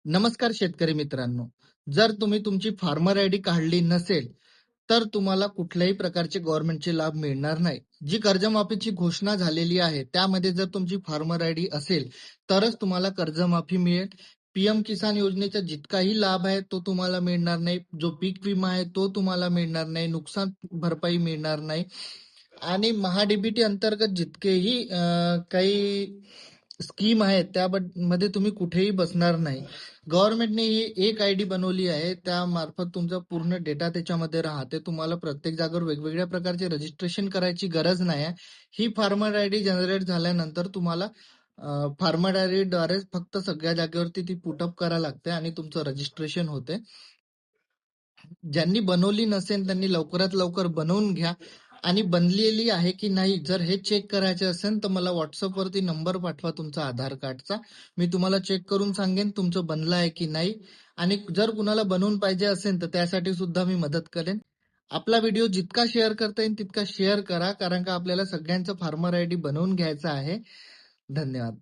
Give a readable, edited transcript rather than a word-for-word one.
नमस्कार शेतकरी मित्रांनो. जर तुम्ही तुमची फार्मर आयडी काढली नसेल, तर तुम्हाला कुठल्याही प्रकारचे गव्हर्नमेंटचे लाभ मिळणार नाही. जी कर्जमाफीची घोषणा झालेली आहे, त्यामध्ये जर तुमची फार्मर आयडी असेल, तरच तुम्हाला कर्जमाफी मिळेल. पीएम किसान योजनेचा जितकाही लाभ आहे, तो तुम्हाला मिळणार नाही. जो पीक विमा आहे, तो तुम्हाला मिळणार नाही. नुकसान भरपाई मिळणार नाही. आणि महाडीबीटी अंतर्गत जितकेही काही स्कीम आहेत त्यामध्ये तुम्ही कुठेही बसणार नाही. गव्हर्नमेंटने ही एक आयडी बनवली आहे, त्या मार्फत तुमचा पूर्ण डेटा त्याच्यामध्ये राहते. तुम्हाला प्रत्येक जागेवर वेगवेगळ्या प्रकारचे रजिस्ट्रेशन करायची गरज नाही आहे. ही फार्मर आयडी जनरेट झाल्यानंतर तुम्हाला फार्मर आयडीद्वारे फक्त सगळ्या जागेवरती ती पुटअप करायला लागते आणि तुमचं रजिस्ट्रेशन होते. ज्यांनी बनवली नसेल त्यांनी लवकरात लवकर बनवून घ्या आणि बनलेली आहे की नाही जर हे चेक करायचे असेल तर मला व्हॉट्सअपवरती नंबर पाठवा तुमचा आधार कार्डचा. मी तुम्हाला चेक करून सांगेन तुमचं बनलं आहे की नाही. आणि जर कुणाला बनवून पाहिजे असेल तर त्यासाठी सुद्धा मी मदत करेन. आपला व्हिडिओ जितका शेअर करता येईल तितका शेअर करा, कारण का आपल्याला सगळ्यांचं फार्मर आयडी बनवून घ्यायचं आहे. धन्यवाद.